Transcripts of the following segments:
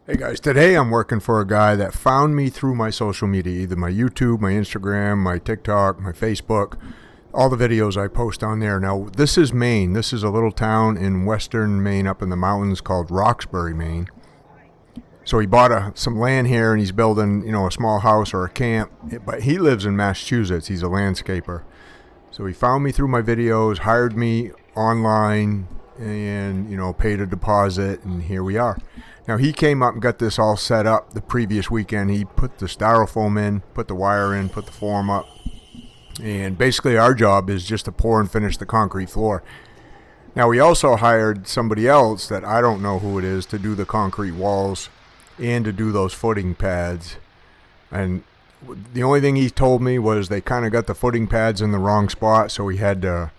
Hey guys, today I'm working for a guy that found me through my social media, either my YouTube, my Instagram, my TikTok, my Facebook, all the videos I post on there. Now, this is Maine. This is a little town in western Maine up in the mountains called Roxbury, Maine. So he bought some land here and he's building, a small house or a camp, but he lives in Massachusetts. He's a landscaper. So he found me through my videos, hired me online, and, paid a deposit, and here we are. Now, he came up and got this all set up the previous weekend. He put the styrofoam in, put the wire in, put the form up. And basically our job is just to pour and finish the concrete floor. Now, we also hired somebody else that I don't know who it is to do the concrete walls and to do those footing pads. And the only thing he told me was they kind of got the footing pads in the wrong spot, so he had to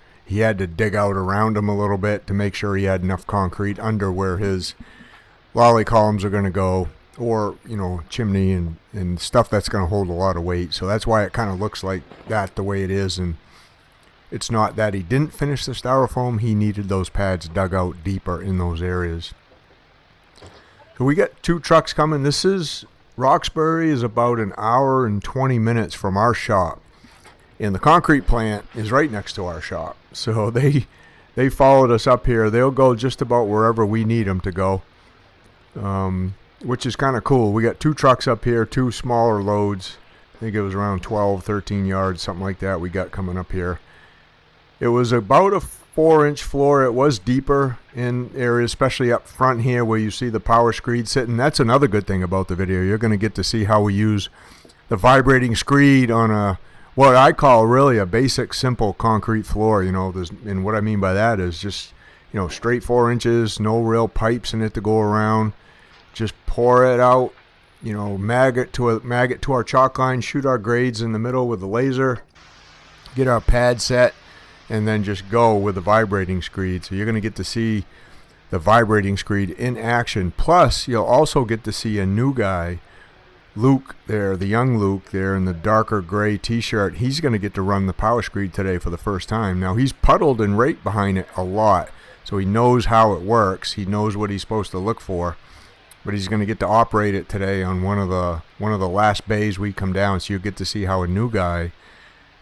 dig out around them a little bit to make sure he had enough concrete under where his lolly columns are going to go, or chimney and stuff that's going to hold a lot of weight. So that's why it kind of looks like that the way it is. And it's not that he didn't finish the styrofoam, he needed those pads dug out deeper in those areas. So we got 2 trucks coming. Roxbury is about an hour and 20 minutes from our shop, and the concrete plant is right next to our shop. So they followed us up here. They'll go just about wherever we need them to go. Which is kind of cool. We got 2 trucks up here, 2 smaller loads. I think it was around 12, 13 yards, something like that we got coming up here. It was about a 4-inch floor. It was deeper in areas, especially up front here where you see the Powerscreed sitting. That's another good thing about the video. You're going to get to see how we use the vibrating screed on what I call really a basic, simple concrete floor. And what I mean by that is just, straight 4 inches, no real pipes in it to go around. Just pour it out, mag it to our chalk line, shoot our grades in the middle with the laser, get our pad set, and then just go with the vibrating screed. So you're going to get to see the vibrating screed in action. Plus, you'll also get to see a new guy, Luke there, the young Luke there in the darker gray t-shirt. He's going to get to run the Powerscreed today for the first time. Now, he's puddled and raked behind it a lot, so he knows how it works. He knows what he's supposed to look for. But he's going to get to operate it today on one of the last bays we come down. So you'll get to see how a new guy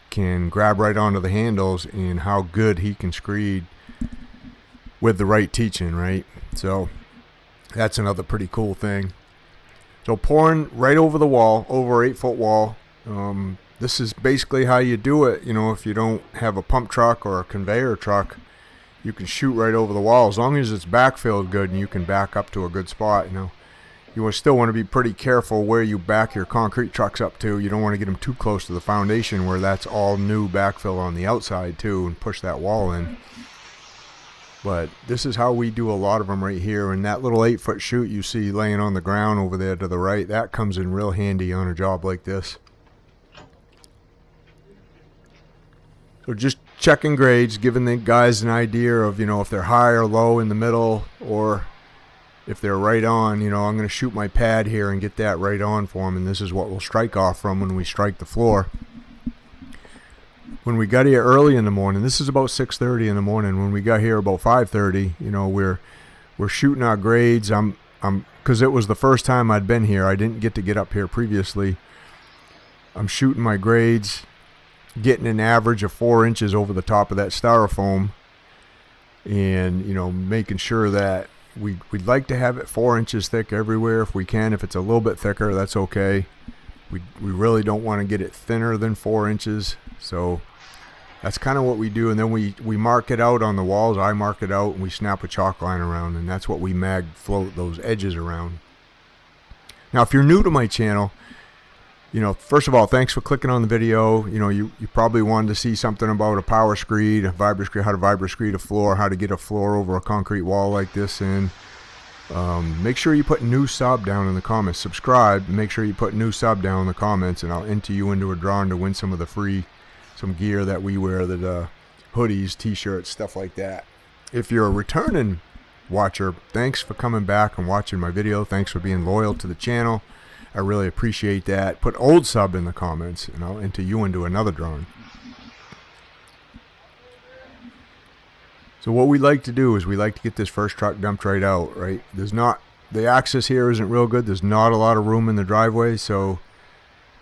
can grab right onto the handles and how good he can screed with the right teaching, right? So that's another pretty cool thing. So pouring right over the wall, over 8-foot wall. This is basically how you do it. If you don't have a pump truck or a conveyor truck, you can shoot right over the wall as long as it's backfilled good and you can back up to a good spot. You will still want to be pretty careful where you back your concrete trucks up to. You don't want to get them too close to the foundation where that's all new backfill on the outside too, and push that wall in. But this is how we do a lot of them right here. And that little 8-foot chute you see laying on the ground over there to the right, that comes in real handy on a job like this. So just checking grades, giving the guys an idea of, if they're high or low in the middle, or if they're right on. I'm going to shoot my pad here and get that right on for them, and this is what we'll strike off from when we strike the floor. When we got here early in the morning, this is about 6:30 in the morning. When we got here about 5:30, we're shooting our grades. Because it was the first time I'd been here. I didn't get up here previously. I'm shooting my grades, getting an average of 4 inches over the top of that styrofoam, and making sure that we'd like to have it 4 inches thick everywhere if we can. If it's a little bit thicker, that's okay. We really don't want to get it thinner than 4 inches. So that's kind of what we do. And then we mark it out on the walls. I mark it out and we snap a chalk line around, and that's what we mag float those edges around. Now, if you're new to my channel, first of all, thanks for clicking on the video. You probably wanted to see something about a Powerscreed, how to vibroscreed a floor, how to get a floor over a concrete wall like this in. Make sure you put new sub down in the comments. Subscribe, and make sure you put new sub down in the comments, and I'll enter you into a drawing to win some of the some gear that we wear, hoodies, t-shirts, stuff like that. If you're a returning watcher, thanks for coming back and watching my video. Thanks for being loyal to the channel. I really appreciate that. Put old sub in the comments, and I'll enter you into another drawing. So what we like to do is we like to get this first truck dumped right out, right? There's not the access here isn't real good. There's not a lot of room in the driveway, so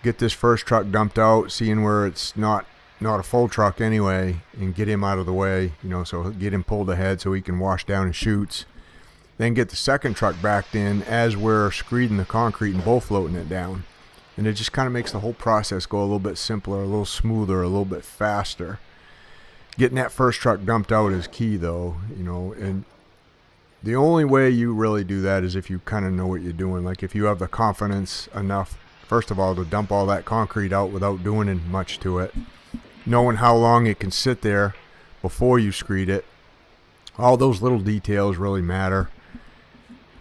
get this first truck dumped out, seeing where it's not a full truck anyway, and get him out of the way, so get him pulled ahead so he can wash down his chutes. Then get the second truck backed in as we're screeding the concrete and bull floating it down. And it just kind of makes the whole process go a little bit simpler, a little smoother, a little bit faster. Getting that first truck dumped out is key though, and the only way you really do that is if you kind of know what you're doing. Like if you have the confidence enough, first of all, to dump all that concrete out without doing much to it, knowing how long it can sit there before you screed it. All those little details really matter.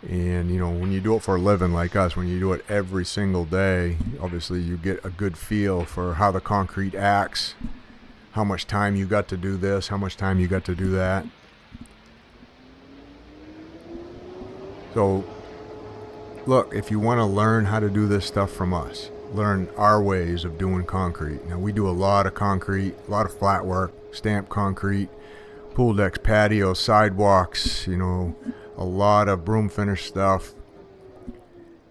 And when you do it for a living like us, when you do it every single day, obviously you get a good feel for how the concrete acts, how much time you got to do this, how much time you got to do that. So look, if you want to learn how to do this stuff from us, learn our ways of doing concrete. Now we do a lot of concrete, a lot of flat work, stamped concrete, pool decks, patios, sidewalks, a lot of broom finish stuff.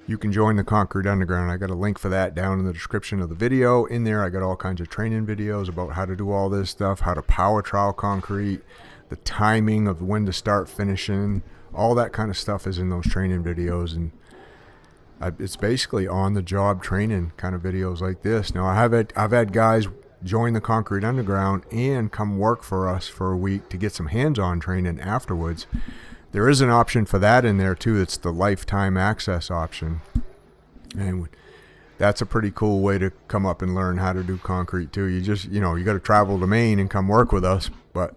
You can join the Concrete Underground. I got a link for that down in the description of the video. In there I got all kinds of training videos about how to do all this stuff, how to power trowel concrete, the timing of when to start finishing, all that kind of stuff is in those training videos. And it's basically on the job training kind of videos like this. Now I've had guys join the Concrete Underground and come work for us for a week to get some hands-on training afterwards. There is an option for that in there too. It's the lifetime access option, and that's a pretty cool way to come up and learn how to do concrete too. You just you got to travel to Maine and come work with us, but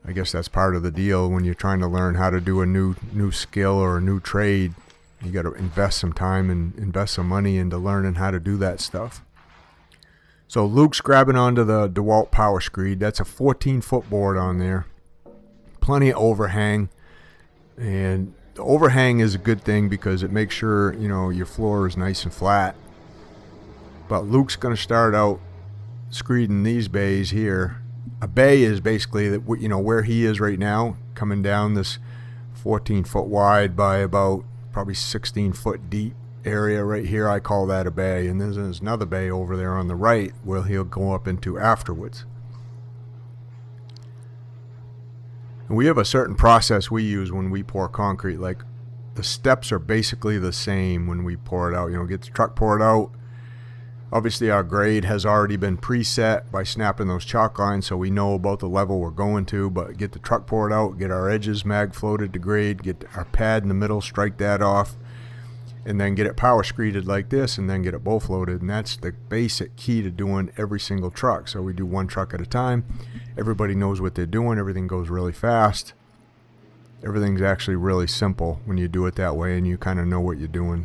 I guess that's part of the deal when you're trying to learn how to do a new skill or a new trade. You got to invest some time and invest some money into learning how to do that stuff. So Luke's grabbing onto the DeWalt Powerscreed. That's a 14-foot board on there. Plenty of overhang, and the overhang is a good thing because it makes sure your floor is nice and flat. But Luke's going to start out screeding these bays here. A bay is basically that where he is right now, coming down this 14-foot wide by about probably 16-foot deep area right here. I call that a bay, and then there's another bay over there on the right where he'll go up into afterwards. We have a certain process we use when we pour concrete. Like the steps are basically the same when we pour it out. Get the truck poured out. Obviously our grade has already been preset by snapping those chalk lines, so we know about the level we're going to. But get the truck poured out, get our edges mag floated to grade, get our pad in the middle, strike that off, and then get it power screeded like this, and then get it bull floated. And that's the basic key to doing every single truck. So we do one truck at a time. Everybody knows what they're doing. Everything goes really fast. Everything's actually really simple when you do it that way and you kind of know what you're doing.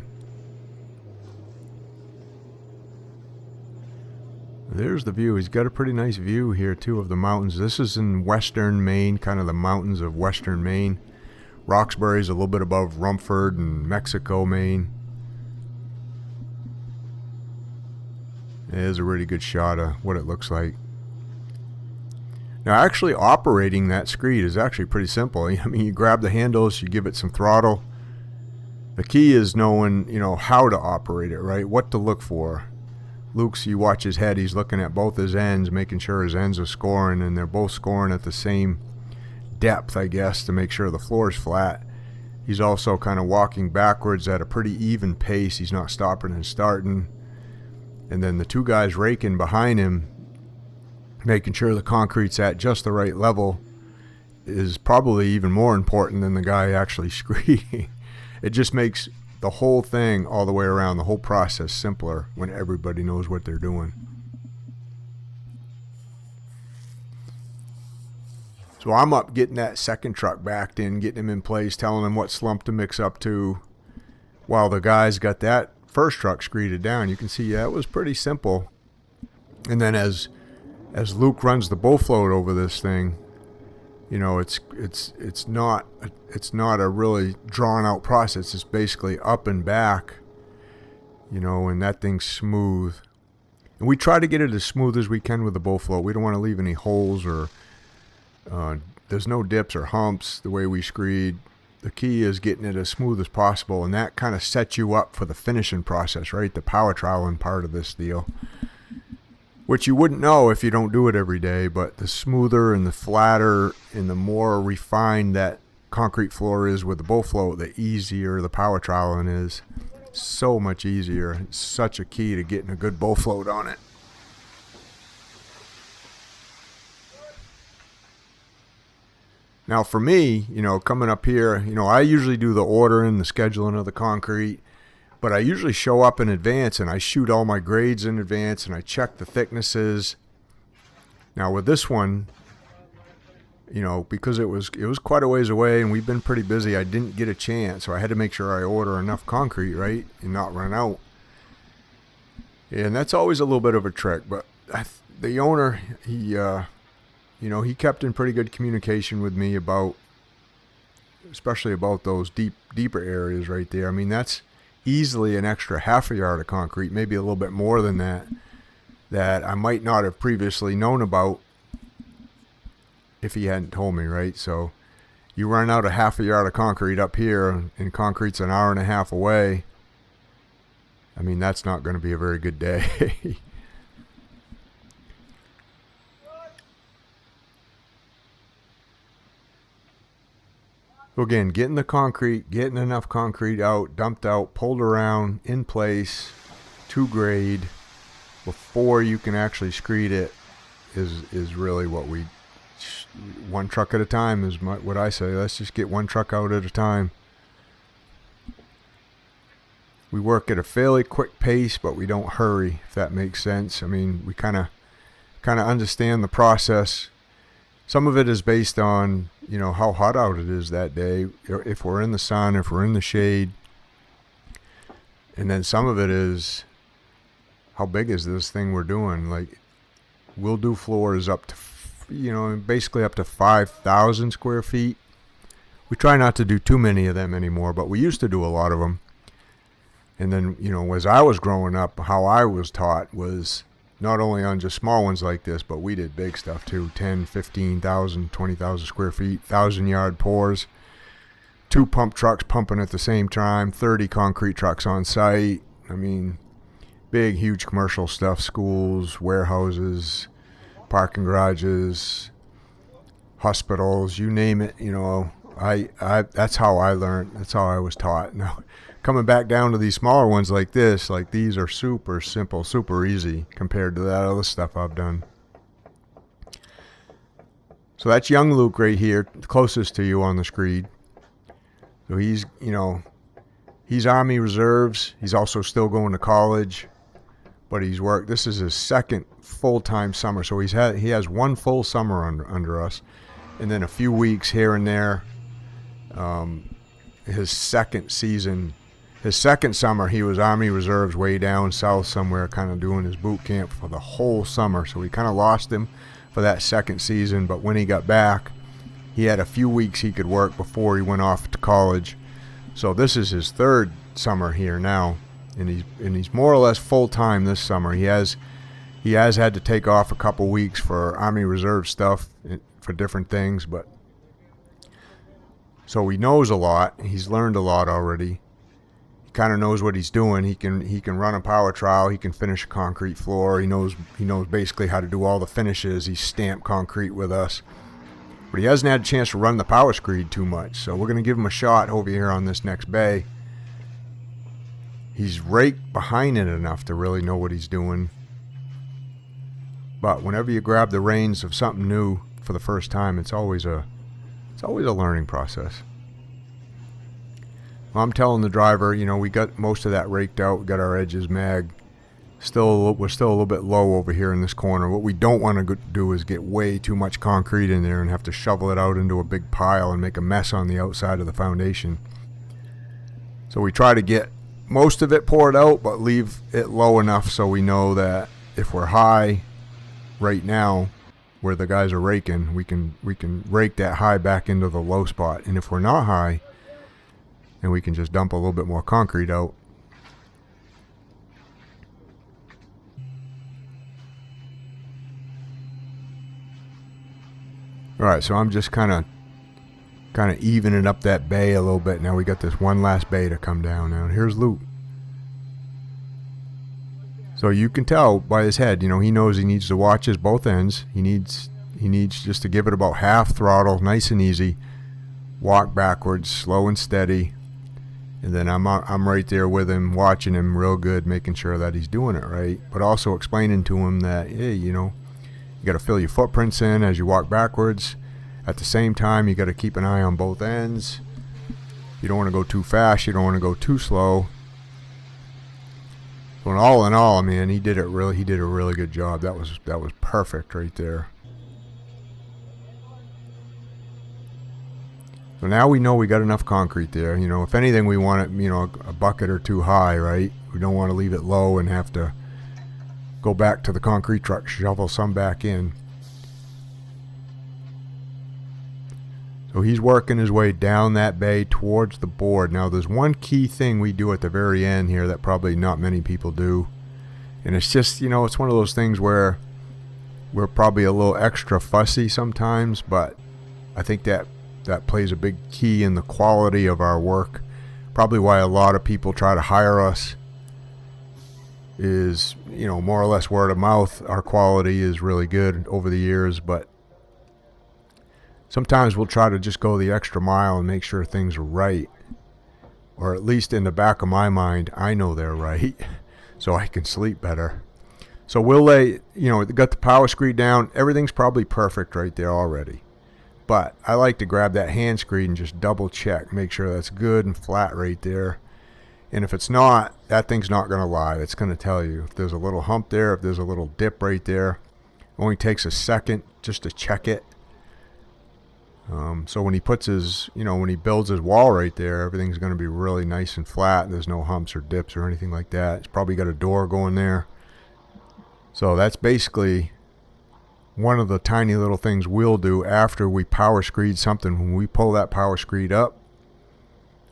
There's the view. He's got a pretty nice view here too of the mountains. This is in western Maine, kind of the mountains of western Maine. Roxbury is a little bit above Rumford and Mexico, Maine. There's a really good shot of what it looks like. Now actually operating that screed is actually pretty simple. I mean, you grab the handles, you give it some throttle. The key is knowing, how to operate it, right? What to look for. Luke's, you watch his head, he's looking at both his ends, making sure his ends are scoring, and they're both scoring at the same depth, I guess, to make sure the floor is flat. He's also kind of walking backwards at a pretty even pace. He's not stopping and starting. And then the two guys raking behind him, making sure the concrete's at just the right level, is probably even more important than the guy actually screeding. It just makes the whole thing all the way around, the whole process, simpler when everybody knows what they're doing. So I'm up getting that second truck backed in, getting him in place, telling him what slump to mix up to, while the guys got that first truck screeded down. You can see that was pretty simple. And then as Luke runs the bull float over this thing, it's not a really drawn out process. It's basically up and back, and that thing's smooth. And we try to get it as smooth as we can with the bull float. We don't want to leave any holes or there's no dips or humps the way we screed. The key is getting it as smooth as possible, and that kind of sets you up for the finishing process, right? The power troweling part of this deal, which you wouldn't know if you don't do it every day. But the smoother and the flatter and the more refined that concrete floor is with the bull float, the easier the power troweling is. So much easier. It's such a key to getting a good bull float on it. Now for me, coming up here, I usually do the ordering, the scheduling of the concrete, but I usually show up in advance and I shoot all my grades in advance and I check the thicknesses. Now with this one, because it was quite a ways away and we've been pretty busy, I didn't get a chance, so I had to make sure I order enough concrete, right, and not run out. And that's always a little bit of a trick, but the owner, he kept in pretty good communication with me especially about those deeper areas right there. I mean, that's easily an extra half a yard of concrete, maybe a little bit more than that I might not have previously known about if he hadn't told me, right? So you run out of half a yard of concrete up here and concrete's an hour and a half away. I mean, that's not going to be a very good day. Again, getting enough concrete out, dumped out, pulled around, in place, to grade, before you can actually screed it is really what one truck at a time is what I say. Let's just get one truck out at a time. We work at a fairly quick pace, but we don't hurry, if that makes sense. I mean, we kind of understand the process. Some of it is based on, how hot out it is that day, if we're in the sun, if we're in the shade. And then some of it is, how big is this thing we're doing? Like, we'll do floors up to, basically up to 5,000 square feet. We try not to do too many of them anymore, but we used to do a lot of them. And then, as I was growing up, how I was taught was not only on just small ones like this, but we did big stuff too. 10, 15,000, 20,000 square feet, 1,000-yard pours, 2 pump trucks pumping at the same time, 30 concrete trucks on site. I mean, big, huge commercial stuff, schools, warehouses, parking garages, hospitals, you name it. That's how I learned. That's how I was taught. Now, coming back down to these smaller ones like this, like these are super simple, super easy compared to that other stuff I've done. So that's young Luke right here, closest to you on the screed. So he's Army Reserves. He's also still going to college, but this is his second full-time summer. So he has one full summer under us, and then a few weeks here and there. His second summer, he was Army Reserves way down south somewhere, kind of doing his boot camp for the whole summer. So we kind of lost him for that second season. But when he got back, he had a few weeks he could work before he went off to college. So this is his third summer here now, and he's more or less full time this summer. He has had to take off a couple weeks for Army Reserve stuff for different things, but so he knows a lot. He's learned a lot already. He kind of knows what he's doing. He can run a power trowel. He can finish a concrete floor. He knows basically how to do all the finishes. He's stamped concrete with us, but he hasn't had a chance to run the Powerscreed too much. So we're going to give him a shot over here on this next bay. He's raked behind it enough to really know what he's doing. But whenever you grab the reins of something new for the first time, it's always a learning process. Well, I'm telling the driver, we got most of that raked out. We got our edges mag. We're still a little bit low over here in this corner. What we don't want to do is get way too much concrete in there and have to shovel it out into a big pile and make a mess on the outside of the foundation. So we try to get most of it poured out, but leave it low enough so we know that if we're high right now, where the guys are raking, we can rake that high back into the low spot. And if we're not high, then we can just dump a little bit more concrete out. All right, so I'm just kind of kind of evening up that bay a little bit. Now we got this one last bay to come down. Now here's Luke. So you can tell by his head, you know, he knows he needs to watch his both ends. He needs just to give it about half throttle, nice and easy. Walk backwards, slow and steady. And then I'm right there with him, watching him real good, making sure that he's doing it right. But also explaining to him that, hey, you know, you got to fill your footprints in as you walk backwards. At the same time, you got to keep an eye on both ends. You don't want to go too fast. You don't want to go too slow. But all in all, man, he did a really good job. That was perfect right there. So now we know we got enough concrete there. You know, if anything, we want it, you know, a bucket or two high, right? We don't want to leave it low and have to go back to the concrete truck, shovel some back in. So he's working his way down that bay towards the board. Now there's one key thing we do at the very end here that probably not many people do. And it's just, you know, it's one of those things where we're probably a little extra fussy sometimes, but I think that plays a big key in the quality of our work. Probably why a lot of people try to hire us is, you know, more or less word of mouth. Our quality is really good over the years, but sometimes we'll try to just go the extra mile and make sure things are right. Or at least in the back of my mind, I know they're right, so I can sleep better. So we'll lay, you know, got the power screed down. Everything's probably perfect right there already. But I like to grab that hand screed and just double check, make sure that's good and flat right there. And if it's not, that thing's not going to lie. It's going to tell you. If there's a little hump there, if there's a little dip right there, it only takes a second just to check it. So when he puts his, you know, when he builds his wall right there, everything's going to be really nice and flat. There's no humps or dips or anything like that. It's probably got a door going there. So that's basically one of the tiny little things we'll do after we power screed something. When we pull that power screed up,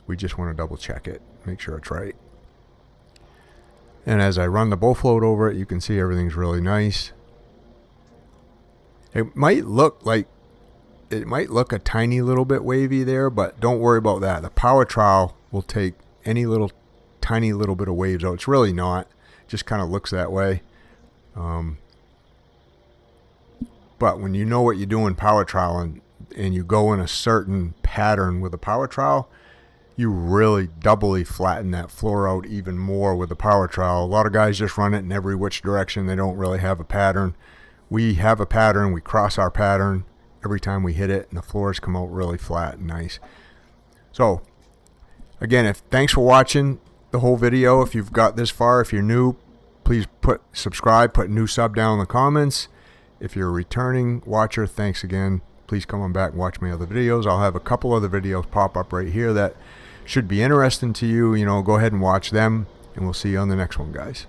we just want to double check it, make sure it's right. And as I run the bow float over it, you can see everything's really nice. It might look a tiny little bit wavy there, but don't worry about that. The power trowel will take any tiny little bit of waves out. It's really not. It just kind of looks that way. But when you know what you're doing power troweling and you go in a certain pattern with a power trowel, you really doubly flatten that floor out even more with the power trowel. A lot of guys just run it in every which direction. They don't really have a pattern. We have a pattern. We cross our pattern every time we hit it, and the floors come out really flat and nice. So again, thanks for watching the whole video. If you've got this far, if you're new, please subscribe, put new sub down in the comments. If you're a returning watcher, thanks again. Please come on back and watch my other videos. I'll have a couple other videos pop up right here that should be interesting to you. You know, go ahead and watch them, and we'll see you on the next one, guys.